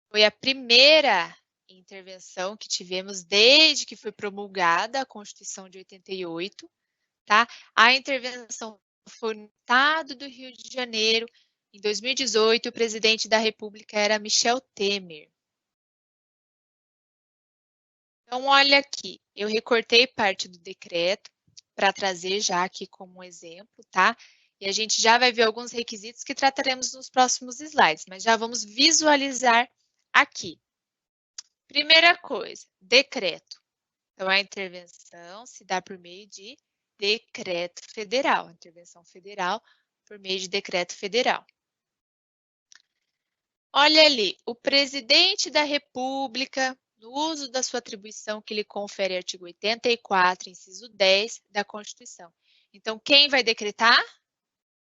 Foi a primeira intervenção que tivemos desde que foi promulgada a Constituição de 88, tá? A intervenção foi no estado do Rio de Janeiro. Em 2018, o presidente da República era Michel Temer. Então, olha aqui, eu recortei parte do decreto para trazer já aqui como um exemplo, tá? E a gente já vai ver alguns requisitos que trataremos nos próximos slides, mas já vamos visualizar aqui. Primeira coisa, decreto. Então, a intervenção se dá por meio de decreto federal, a intervenção federal por meio de decreto federal. Olha ali, o presidente da República, no uso da sua atribuição que lhe confere artigo 84, inciso 10 da Constituição. Então, quem vai decretar?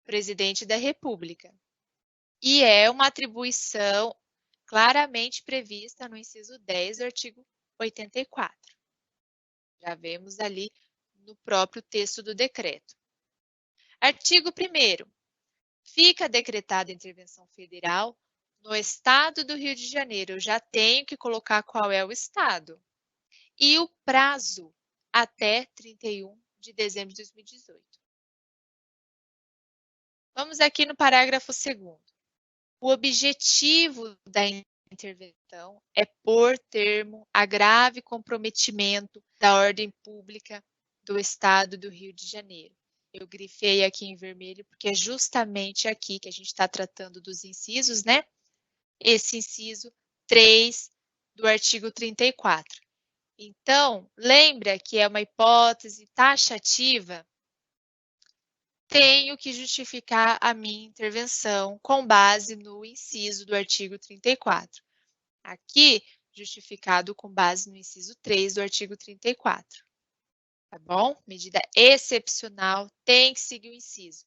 Presidente da República. E é uma atribuição claramente prevista no inciso 10 do artigo 84. Já vemos ali no próprio texto do decreto. Artigo 1º. Fica decretada a intervenção federal no estado do Rio de Janeiro. Eu já tenho que colocar qual é o estado. E o prazo até 31 de dezembro de 2018. Vamos aqui no parágrafo 2º. O objetivo da intervenção é pôr termo a grave comprometimento da ordem pública do estado do Rio de Janeiro. Eu grifei aqui em vermelho porque é justamente aqui que a gente está tratando dos incisos, né? Esse inciso 3 do artigo 34. Então, lembra que é uma hipótese taxativa? Tenho que justificar a minha intervenção com base no inciso do artigo 34. Aqui, justificado com base no inciso 3 do artigo 34. Tá bom? Medida excepcional tem que seguir o inciso.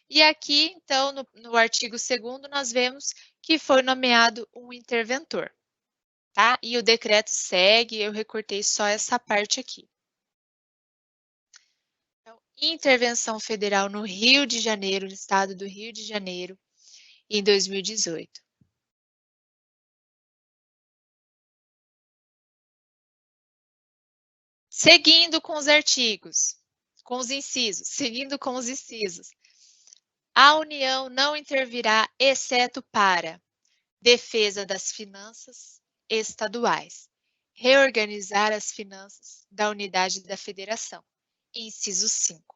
E aqui, então, no artigo 2º, nós vemos que foi nomeado um interventor. Tá? E o decreto segue, eu recortei só essa parte aqui. Então, intervenção federal no Rio de Janeiro, no estado do Rio de Janeiro, em 2018. Seguindo com os artigos, com os incisos, seguindo com os incisos. A União não intervirá, exceto para defesa das finanças estaduais, reorganizar as finanças da unidade da federação. Inciso 5.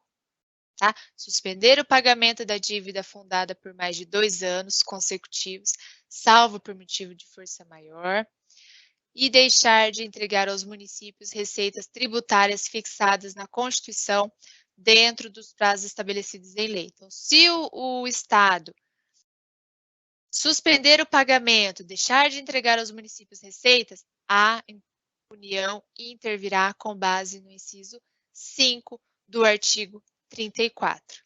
Tá? Suspender o pagamento da dívida fundada por mais de 2 anos consecutivos, salvo por motivo de força maior, e deixar de entregar aos municípios receitas tributárias fixadas na Constituição dentro dos prazos estabelecidos em lei. Então, se o Estado suspender o pagamento, deixar de entregar aos municípios receitas, a União intervirá com base no inciso 5 do artigo 34.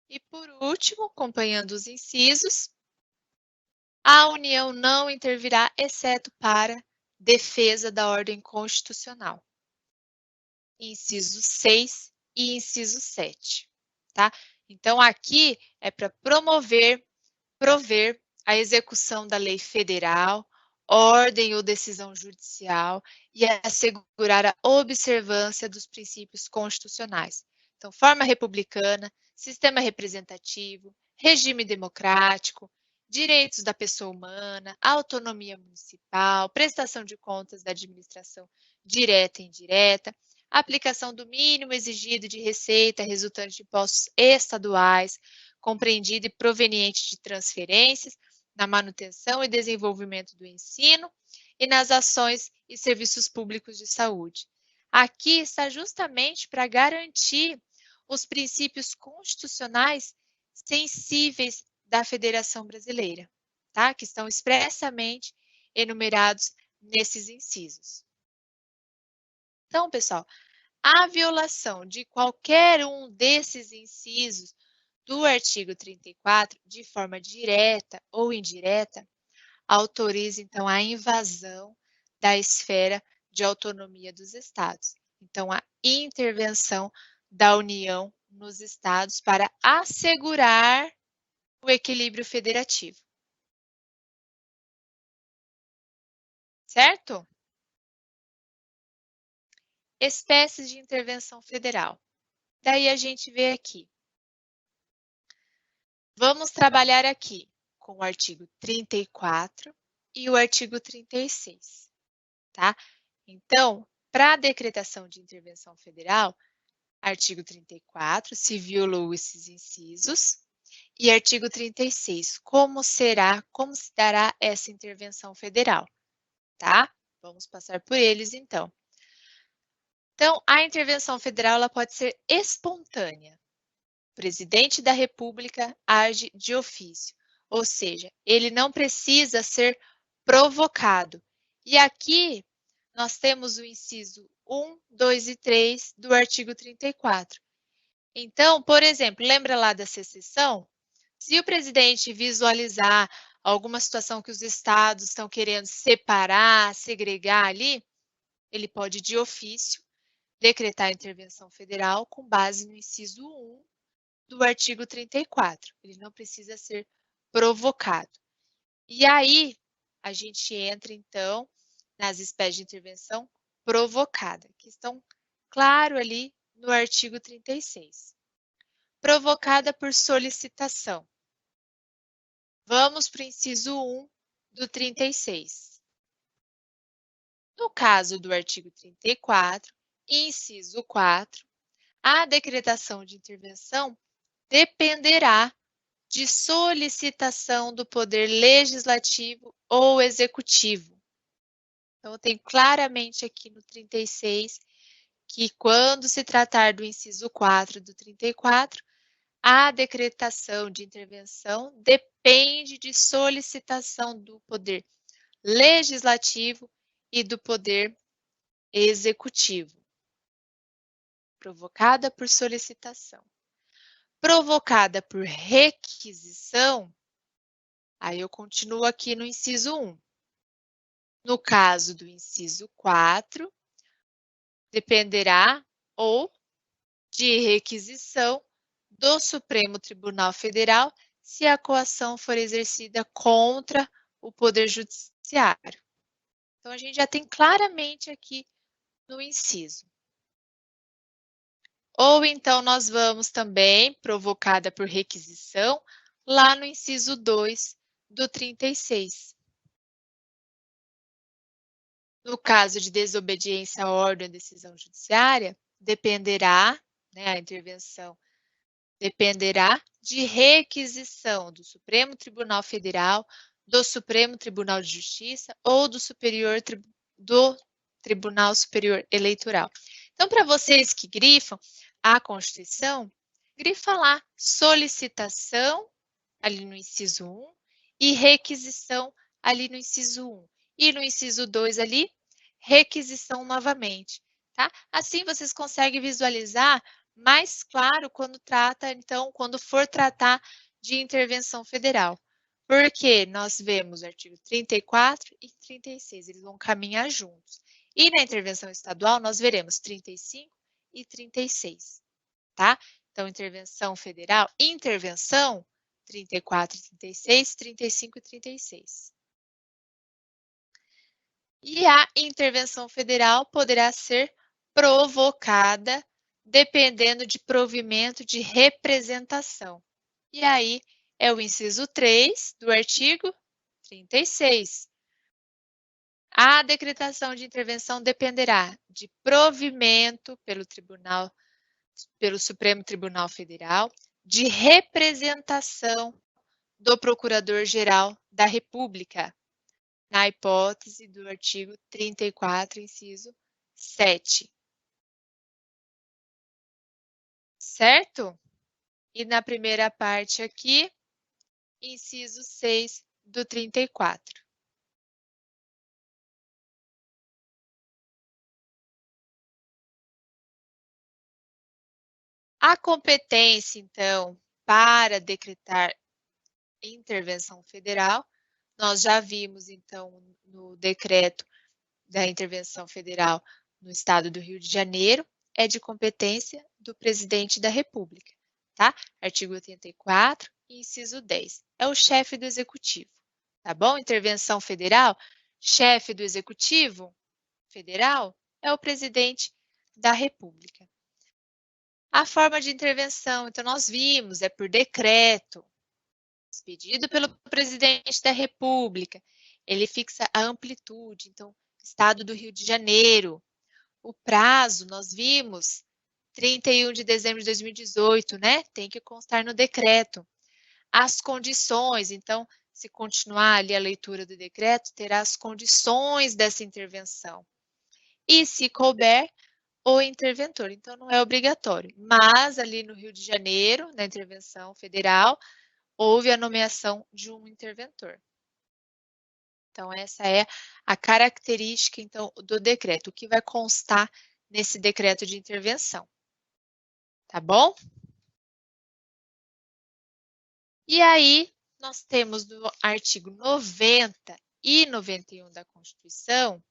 E por último, acompanhando os incisos, a União não intervirá, exceto para defesa da ordem constitucional. Inciso 6 e inciso 7, tá? Então, aqui é para prover a execução da lei federal, ordem ou decisão judicial e assegurar a observância dos princípios constitucionais. Então, forma republicana, sistema representativo, regime democrático, direitos da pessoa humana, autonomia municipal, prestação de contas da administração direta e indireta, aplicação do mínimo exigido de receita resultante de impostos estaduais, compreendido e proveniente de transferências, na manutenção e desenvolvimento do ensino e nas ações e serviços públicos de saúde. Aqui está justamente para garantir os princípios constitucionais sensíveis da Federação Brasileira, tá? Que estão expressamente enumerados nesses incisos. Então, pessoal, a violação de qualquer um desses incisos do artigo 34, de forma direta ou indireta, autoriza, então, a invasão da esfera de autonomia dos Estados. Então, a intervenção da União nos Estados para assegurar o equilíbrio federativo. Certo? Espécies de intervenção federal. Daí a gente vê aqui. Vamos trabalhar aqui com o artigo 34 e o artigo 36, tá? Então, para a decretação de intervenção federal, artigo 34, se violou esses incisos, e artigo 36, como se dará essa intervenção federal, tá? Vamos passar por eles, então. Então, a intervenção federal ela pode ser espontânea. O presidente da República age de ofício, ou seja, ele não precisa ser provocado. E aqui nós temos o inciso 1, 2 e 3 do artigo 34. Então, por exemplo, lembra lá da secessão? Se o presidente visualizar alguma situação que os estados estão querendo separar, segregar ali, ele pode, de ofício, decretar intervenção federal com base no inciso 1 do artigo 34. Ele não precisa ser provocado. E aí, a gente entra, então, nas espécies de intervenção provocada, que estão claro ali no artigo 36. Provocada por solicitação. Vamos para o inciso 1 do 36. No caso do artigo 34, inciso 4, a decretação de intervenção dependerá de solicitação do poder legislativo ou executivo. Então, tem claramente aqui no 36 que quando se tratar do inciso 4 do 34, a decretação de intervenção depende de solicitação do poder legislativo e do poder executivo. Provocada por solicitação. Provocada por requisição, aí eu continuo aqui no inciso 1. No caso do inciso 4, dependerá ou de requisição do Supremo Tribunal Federal se a coação for exercida contra o Poder Judiciário. Então, a gente já tem claramente aqui no inciso. Ou então, nós vamos também, provocada por requisição, lá no inciso 2 do 36. No caso de desobediência à ordem ou decisão judiciária, dependerá, a intervenção dependerá de requisição do Supremo Tribunal Federal, do Supremo Tribunal de Justiça ou do Tribunal Superior Eleitoral. Então, para vocês que grifam a Constituição, grifa lá solicitação, ali no inciso 1, e requisição, ali no inciso 1. E no inciso 2 ali, requisição novamente, tá? Assim vocês conseguem visualizar mais claro quando quando for tratar de intervenção federal. Porque nós vemos o artigo 34 e 36, eles vão caminhar juntos. E na intervenção estadual, nós veremos 35 e 36, tá? Então, intervenção federal, intervenção 34 e 36, 35 e 36. E a intervenção federal poderá ser provocada dependendo de provimento de representação. E aí é o inciso 3 do artigo 36. A decretação de intervenção dependerá de provimento pelo Supremo Tribunal Federal, de representação do Procurador-Geral da República, na hipótese do artigo 34, inciso 7. Certo? E na primeira parte aqui, inciso 6 do 34. A competência, então, para decretar intervenção federal, nós já vimos, então, no decreto da intervenção federal no estado do Rio de Janeiro, é de competência do presidente da República, tá? Artigo 84, inciso 10. É o chefe do executivo, tá bom? Intervenção federal, chefe do executivo federal é o presidente da República. A forma de intervenção, então, nós vimos, é por decreto, expedido pelo presidente da República ele fixa a amplitude. Então, Estado do Rio de Janeiro. O prazo, nós vimos, 31 de dezembro de 2018, né? Tem que constar no decreto. As condições, então, se continuar ali a leitura do decreto, terá as condições dessa intervenção. E, se couber, o interventor. Então, não é obrigatório. Mas, ali no Rio de Janeiro, na intervenção federal, houve a nomeação de um interventor. Então, essa é a característica, então, do decreto, o que vai constar nesse decreto de intervenção. Tá bom? E aí, nós temos no artigo 90 e 91 da Constituição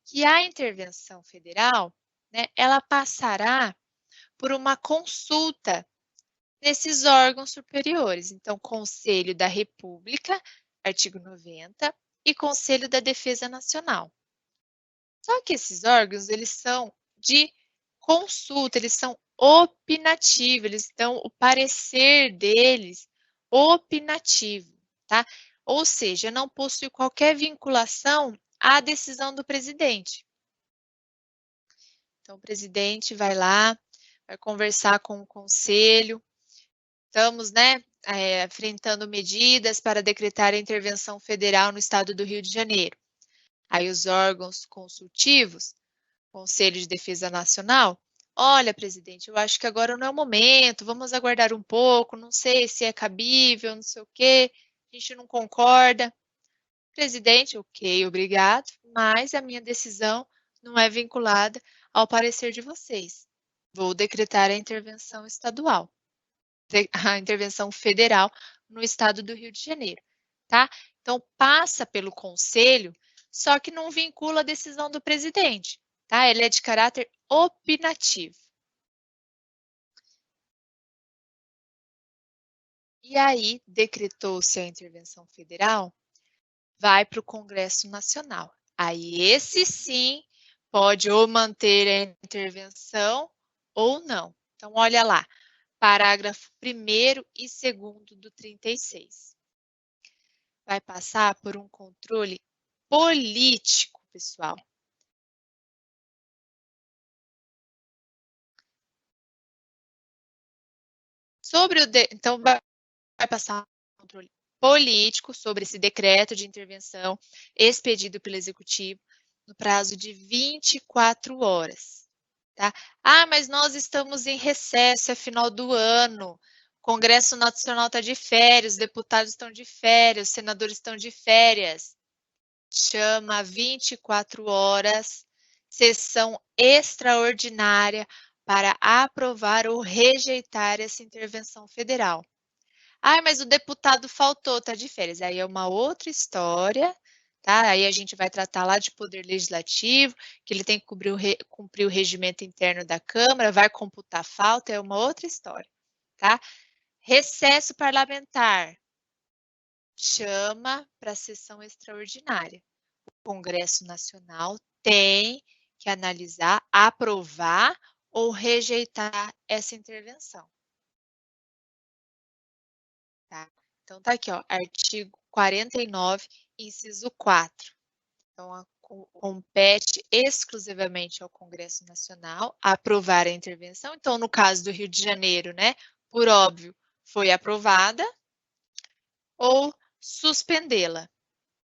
que a intervenção federal, né, ela passará por uma consulta nesses órgãos superiores. Então, Conselho da República, artigo 90, e Conselho da Defesa Nacional. Só que esses órgãos, eles são de consulta, eles são opinativos, eles dão o parecer deles opinativo, tá? Ou seja, não possui qualquer vinculação à decisão do presidente. Então, o presidente vai lá, vai conversar com o conselho, estamos, né, enfrentando medidas para decretar a intervenção federal no estado do Rio de Janeiro. Aí os órgãos consultivos, Conselho de Defesa Nacional, olha, presidente, eu acho que agora não é o momento, vamos aguardar um pouco, não sei se é cabível, não sei o quê, a gente não concorda. Presidente, ok, obrigado, mas a minha decisão não é vinculada ao parecer de vocês. Vou decretar a intervenção estadual, a intervenção federal no estado do Rio de Janeiro, tá? Então, passa pelo conselho, só que não vincula a decisão do presidente, tá? Ele é de caráter opinativo. E aí, decretou-se a intervenção federal, vai para o Congresso Nacional. Aí, esse sim pode ou manter a intervenção ou não. Então, olha lá, parágrafo 1º e 2º do 36. Vai passar por um controle político, pessoal. Então, vai passar um controle político sobre esse decreto de intervenção expedido pelo Executivo no prazo de 24 horas. Tá? Ah, mas nós estamos em recesso, é final do ano, o Congresso Nacional está de férias, os deputados estão de férias, os senadores estão de férias. Chama 24 horas, sessão extraordinária para aprovar ou rejeitar essa intervenção federal. Ah, mas o deputado faltou, está de férias. Aí é uma outra história, tá? Aí a gente vai tratar lá de poder legislativo, que ele tem que cumprir o regimento interno da Câmara, vai computar falta, é uma outra história, tá? Recesso parlamentar. Chama para sessão extraordinária. O Congresso Nacional tem que analisar, aprovar ou rejeitar essa intervenção. Tá? Então, tá aqui, ó, artigo 49, inciso 4. Então, compete exclusivamente ao Congresso Nacional aprovar a intervenção. Então, no caso do Rio de Janeiro, né, por óbvio, foi aprovada ou suspendê-la.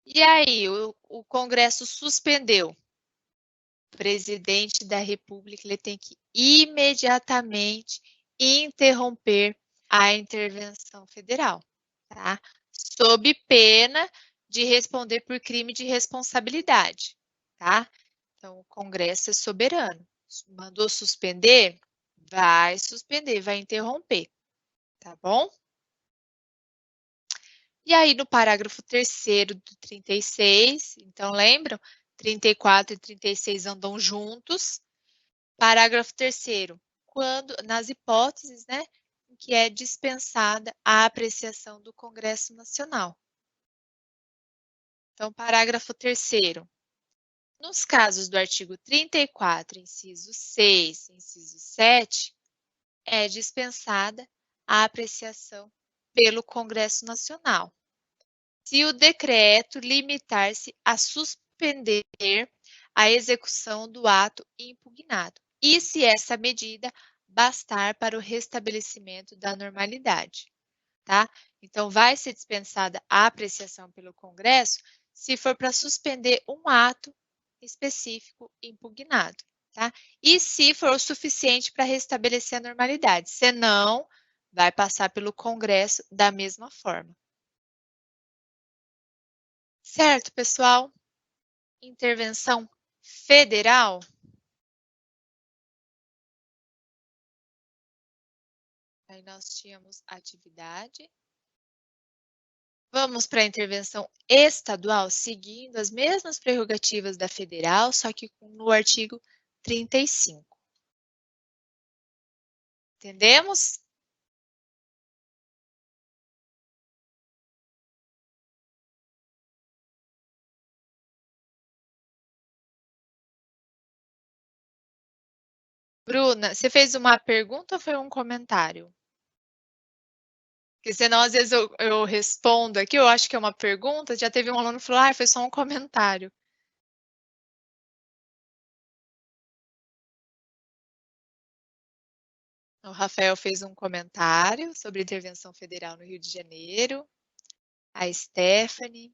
E aí, o Congresso suspendeu. O presidente da República ele tem que imediatamente interromper a intervenção federal, tá? Sob pena de responder por crime de responsabilidade, tá? Então, o Congresso é soberano. Mandou suspender? Vai suspender, vai interromper, tá bom? E aí, no parágrafo 3º do 36, então lembram? 34 e 36 andam juntos. Parágrafo 3º, quando, nas hipóteses, né, em que é dispensada a apreciação do Congresso Nacional. Então, parágrafo 3º, nos casos do artigo 34, inciso 6, inciso 7, é dispensada a apreciação pelo Congresso Nacional. se o decreto limitar-se a suspender a execução do ato impugnado e se essa medida bastar para o restabelecimento da normalidade, tá? Então, vai ser dispensada a apreciação pelo Congresso se for para suspender um ato específico impugnado, tá? E se for o suficiente para restabelecer a normalidade, senão, vai passar pelo Congresso da mesma forma. Certo, pessoal? Intervenção federal. Aí nós tínhamos atividade. Vamos para a intervenção estadual, seguindo as mesmas prerrogativas da federal, só que no artigo 35. Entendemos? Bruna, você fez uma pergunta ou foi um comentário? Porque senão, às vezes, eu respondo aqui, eu acho que é uma pergunta, já teve um aluno que falou, foi só um comentário. O Rafael fez um comentário sobre intervenção federal no Rio de Janeiro. A Stephanie.